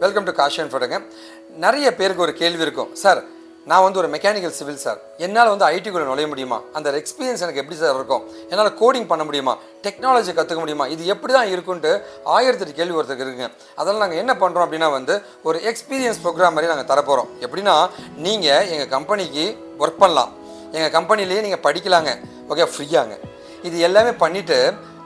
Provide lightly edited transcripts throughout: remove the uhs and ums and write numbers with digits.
Welcome to Kashi and ஃபோட்டோங்க. நிறைய பேருக்கு ஒரு கேள்வி இருக்கும், சார் நான் வந்து ஒரு மெக்கானிக்கல் சிவில் சார், என்னால் வந்து ஐடிக்குள்ளே நுழைய முடியுமா, அந்த எக்ஸ்பீரியன்ஸ் எனக்கு எப்படி சார் இருக்கும், என்னால் கோடிங் பண்ண முடியுமா, டெக்னாலஜி கற்றுக்க முடியுமா, இது எப்படி தான் இருக்குன்ட்டு 1008 கேள்வி ஒருத்தருக்கு இருக்குங்க. அதெல்லாம் நாங்கள் என்ன பண்ணுறோம் அப்படின்னா வந்து ஒரு எக்ஸ்பீரியன்ஸ் ப்ரோக்ராம் மாதிரி நாங்கள் தரப்போகிறோம். எப்படின்னா நீங்கள் எங்கள் கம்பெனிக்கு ஒர்க் பண்ணலாம், எங்கள் கம்பெனிலேயே நீங்கள் படிக்கலாங்க, ஓகே, ஃப்ரீயாங்க. இது எல்லாமே பண்ணிவிட்டு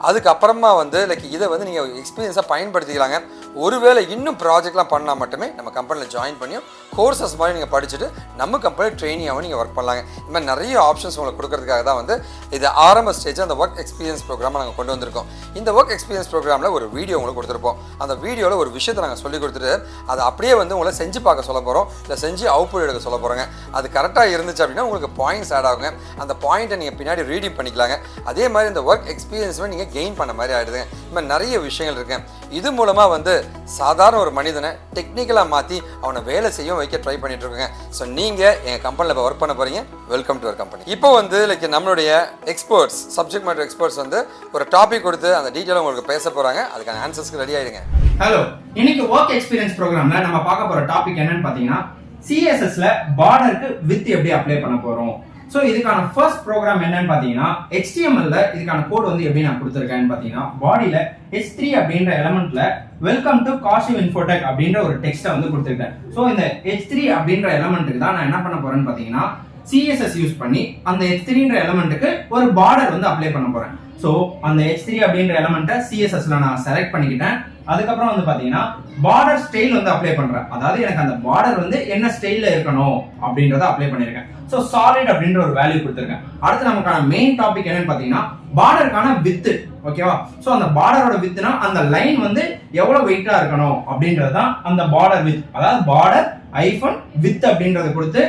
அதுக்கப்புறமா வந்து இதை வந்து நீங்கள் எக்ஸ்பீரியன்ஸாக பயன்படுத்திக்கலாங்க. ஒருவேளை இன்னும் ப்ராஜெக்ட்லாம் பண்ணால் மட்டுமே நம்ம கம்பெனியில் ஜாயின் பண்ணியும் கோர்சஸ் மாதிரி நீங்கள் படிச்சுட்டு நம்ம கம்பெனியில் ட்ரெயினியாகவும் நீங்கள் ஒர்க் பண்ணலாங்க. இந்த மாதிரி நிறைய ஆப்ஷன்ஸ் உங்களுக்கு கொடுக்கறதுக்காக தான் வந்து இது ஆரம்ப ஸ்டேஜ் அந்த ஒர்க் எக்ஸ்பீரியன்ஸ் ப்ரோக்ராமை நாங்கள் கொண்டு வந்திருக்கோம். இந்த ஒர்க் எக்ஸ்பீரியன்ஸ் ப்ரோக்ராமில் ஒரு வீடியோ உங்களுக்கு கொடுத்துருப்போம். அந்த வீடியோவில் ஒரு விஷயத்தை நாங்கள் சொல்லி கொடுத்துட்டு அதை அப்படியே வந்து உங்களை செஞ்சு பார்க்க சொல்ல போகிறோம், இல்லை செஞ்சு அவுட்புட் எடுக்க சொல்ல போகிறோங்க. அது கரெக்டாக இருந்துச்சு அப்படின்னா உங்களுக்கு பாயிண்ட்ஸ் ஆட் ஆகுங்க. அந்த பாயிண்ட்டை நீங்கள் பின்னாடி ரீடிங் பண்ணிக்கலாங்க. அதே மாதிரி இந்த ஒர்க் எக்ஸ்பீரியன்ஸுமே நீங்கள் கெயின் பண்ண மாதிரி ஆகிடுதுங்க. இந்த மாதிரி நிறைய விஷயங்கள் இருக்குங்க. இது மூலமாக வந்து சாதாரண ஒரு மனிதனை டெக்னிக்கலாக மாற்றி அவனை வேலை செய்ய வைக்க ட்ரை பண்ணிட்டு இருக்கோங்க. ஸோ நீங்கள் எங்கள் கம்பெனியில் இப்போ ஒர்க் பண்ண போகிறீங்க, வெல்கம் டு அவர் கம்பெனி. இப்போ வந்து நம்மளுடைய எக்ஸ்பர்ட்ஸ், சப்ஜெக்ட் மேட்டர் எக்ஸ்பர்ட்ஸ் வந்து ஒரு டாபிக் கொடுத்து அந்த டீட்டெயிலாக உங்களுக்கு பேச போகிறாங்க. அதுக்கான ஆன்சர்ஸ்க்கு ரெடி ஆகிடுங்க. ஹலோ, இன்னைக்கு ஒர்க் எக்ஸ்பீரியன்ஸ் ப்ரோக்ராம்ல நம்ம பார்க்க போகிற டாபிக் என்னன்னு பார்த்தீங்கன்னா சிஎஸ்எஸ்ல பார்டருக்கு வித் எப்படி அப்ளை பண்ண போகிறோம். ஸோ இதுக்கான ஃபர்ஸ்ட் ப்ரோக்ராம் என்னன்னு பார்த்தீங்கன்னா HTML-ல இதுக்கான கோட் வந்து எப்படி நான் கொடுத்துருக்கேன்னு பார்த்தீங்கன்னா பாடியில் H3 அப்படின்ற எலமெண்ட்ல வெல்கம் டு காஷி இன்ஃபோடெக் அப்படின்ற ஒரு டெக்ஸ்ட்டை வந்து கொடுத்துருக்கேன். ஸோ இந்த H3 அப்படின்ற எலமெண்ட்டுக்கு தான் நான் என்ன பண்ண போறேன்னு பார்த்தீங்கன்னா CSS யூஸ் பண்ணி அந்த H3ன்ற எலமெண்ட்டுக்கு ஒரு பார்டர் வந்து அப்ளை பண்ண போறேன். ஸோ அந்த H3 அப்படின்ற எலமெண்ட்டை CSS-ல நான் செலக்ட் பண்ணிக்கிட்டேன். அதுக்கப்புறம் வந்து பாத்தீங்கன்னா பார்டர் ஸ்டைல் வந்து அப்ளை பண்றேன். அதாவது எனக்கு அந்த பார்டர் வந்து என்ன ஸ்டைல்ல இருக்கணும் அப்படின்றத அப்ளை பண்ணிருக்கேன். ஸோ சாலிட் அப்படின்ற ஒரு வேல்யூ கொடுத்துருக்கேன். அடுத்து நமக்கான மெயின் டாபிக் என்னன்னு பாத்தீங்கன்னா பார்டருக்கான வித்து, ஓகேவா. ஸோ அந்த பார்டரோட வித்துனா அந்த லைன் வந்து எவ்வளவு வெயிட்டா இருக்கணும் அப்படின்றது தான் அந்த பார்டர் வித். அதாவது பார்டர் ஐஃபன் வித் அப்படின்றத கொடுத்து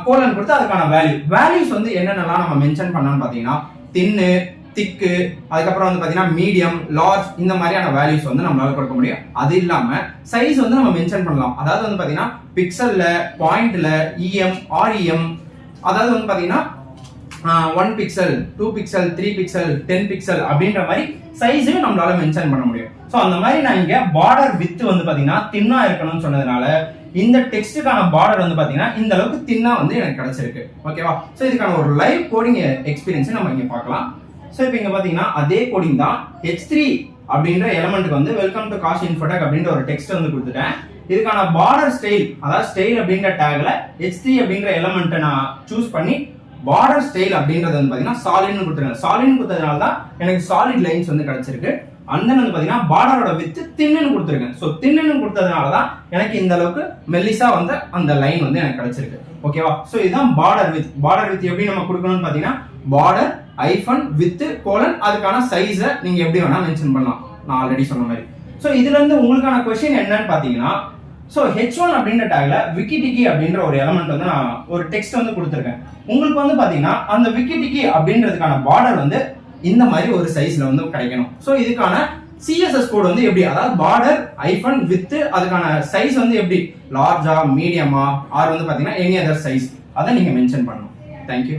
கோலன் கொடுத்து அதுக்கான வேல்யூஸ் வந்து என்னென்னலாம் நம்ம மென்ஷன் பண்ணோம்னு பாத்தீங்கன்னா தின்னு, திக்கு, அதுக்கப்புறம் வந்து பாத்தீங்கன்னா மீடியம், லார்ஜ், இந்த மாதிரியான வேல்யூஸ் வந்து நம்மளால கொடுக்க முடியும். அது இல்லாம சைஸ் வந்து நம்ம மென்ஷன் பண்ணலாம். அதாவது வந்து பாத்தீங்கன்னா பிக்சல்ல, பாயிண்ட்ல, EM, REM, அதாவது வந்து பாத்தீங்கன்னா 1 பிக்சல், 2 பிக்சல், 3 பிக்சல், 10 பிக்சல் அப்படின்ற மாதிரி சைஸையும் நம்மளால மென்ஷன் பண்ண முடியும். ஸோ அந்த மாதிரி நான் இங்க பார்டர் வித் வந்து பாத்தீங்கன்னா தின்னா இருக்கணும்னு சொன்னதுனால இந்த டெக்ஸ்டுக்கான பார்டர் வந்து பாத்தீங்கன்னா இந்த அளவுக்கு தின்னா வந்து எனக்கு கிடைச்சிருக்கு, ஓகேவா. ஸோ இதுக்கான ஒரு லைவ் கோடிங் எக்ஸ்பீரியன்ஸை நம்ம இங்க பார்க்கலாம். ஸோ இப்போ இங்க பாத்தீங்கன்னா அதே கோடிங் தான். H3 அப்படின்ற எலமெண்ட்டுக்கு வந்து வெல்கம் டு காஷி இன்ஃபோடெக் அப்படின்ற ஒரு டெக்ஸ்ட் வந்து கொடுத்துட்டேன். இதுக்கான பார்டர் ஸ்டைல், அதாவது ஸ்டைல் அப்படின்ற டேக்ல H3 அப்படின்ற எலமெண்ட்டை நான் சூஸ் பண்ணி பார்டர் ஸ்டைல் அப்படின்றது வந்து பாத்தீங்கன்னா சாலிட்னு கொடுத்துருக்கேன். சாலிட்னு கொடுத்ததுனால தான் எனக்கு சாலிட் லைன்ஸ் வந்து கிடைச்சிருக்கு. அந்த வந்து பாத்தீங்கன்னா பார்டரோட வித்து தின்னு கொடுத்துருக்கேன். ஸோ தின்னு கொடுத்ததுனால தான் எனக்கு இந்த அளவுக்கு மெல்லிசா வந்து அந்த லைன் வந்து எனக்கு கிடைச்சிருக்கு, ஓகேவா. ஸோ இதுதான் பார்டர் வித். பார்டர் வித் எப்படி நம்ம கொடுக்கணும்னு பாத்தீங்கன்னா பார்டர் ஐஃபன் வித் கோலன், அதுக்கான சைஸை நீங்க எப்படி வேணா மென்ஷன் பண்ணலாம், நான் ஆல்ரெடி சொன்ன மாதிரி. ஸோ இதுல இருந்து உங்களுக்கான கொஸ்டின் என்னன்னு பாத்தீங்கன்னா ஸோ H1 அப்படின்ற டேக்ல விக்கிடிகி அப்படின்ற ஒரு எலமெண்ட் வந்து நான் ஒரு டெக்ஸ்ட் வந்து கொடுத்துருக்கேன். உங்களுக்கு வந்து பாத்தீங்கன்னா அந்த விக்கிடிகி அப்படின்றதுக்கான பார்டர் வந்து இந்த மாதிரி ஒரு சைஸ்ல வந்து கிடைக்கணும். ஸோ இதுக்கான CSS கோட் வந்து எப்படி, அதாவது பார்டர் ஐஃபன் வித் அதுக்கான சைஸ் வந்து எப்படி, லார்ஜா, மீடியமா, ஆர் வந்து பாத்தீங்கன்னா எனி அதர் சைஸ், அதை நீங்க மென்ஷன் பண்ணணும். தேங்க்யூ.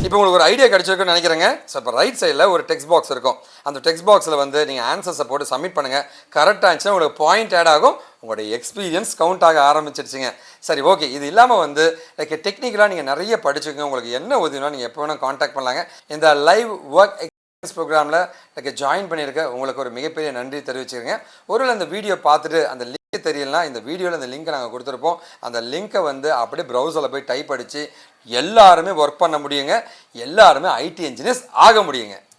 இப்போ உங்களுக்கு ஒரு ஐடியா கிடைச்சிருக்குன்னு நினைக்கிறேங்க. ஸோ இப்போ ரைட் சைடில் ஒரு டெக்ஸ்ட் பாக்ஸ் இருக்கும். அந்த டெக்ஸ்ட் பாக்ஸில் வந்து நீங்கள் ஆன்சர்ஸை போட்டு சப்மிட் பண்ணுங்கள். கரெக்டாக இருந்துச்சுன்னா உங்களுக்கு பாயிண்ட் ஆட் ஆகும், உங்களுடைய எக்ஸ்பீரியன்ஸ் கவுண்ட் ஆக ஆரம்பிச்சிருச்சுங்க. சரி, ஓகே. இது இல்லாமல் வந்து டெக்னிக்கலாக நீங்கள் நிறைய படிச்சுக்கோங்க. உங்களுக்கு என்ன உதவினா நீங்கள் எப்போ வேணால் காண்டாக்ட் பண்ணலாங்க. இந்த லைவ் ஒர்க் எக்ஸ்பீரியன்ஸ் ப்ரோக்ராமில் ஜாயின் பண்ணியிருக்க உங்களுக்கு ஒரு மிகப்பெரிய நன்றி தெரிவிச்சுருங்க. ஒருவேளை அந்த வீடியோ பார்த்துட்டு அந்த லிங்க் தெரியலனா இந்த வீடியோவில் அந்த லிங்க்கை நாங்கள் கொடுத்துருப்போம். அந்த லிங்க்கை வந்து அப்படியே ப்ரௌசரில் போய் டைப் அடித்து எல்லாருமே ஒர்க் பண்ண முடியுங்க. எல்லாருமே IT இன்ஜினியர்ஸ் ஆக முடியுங்க.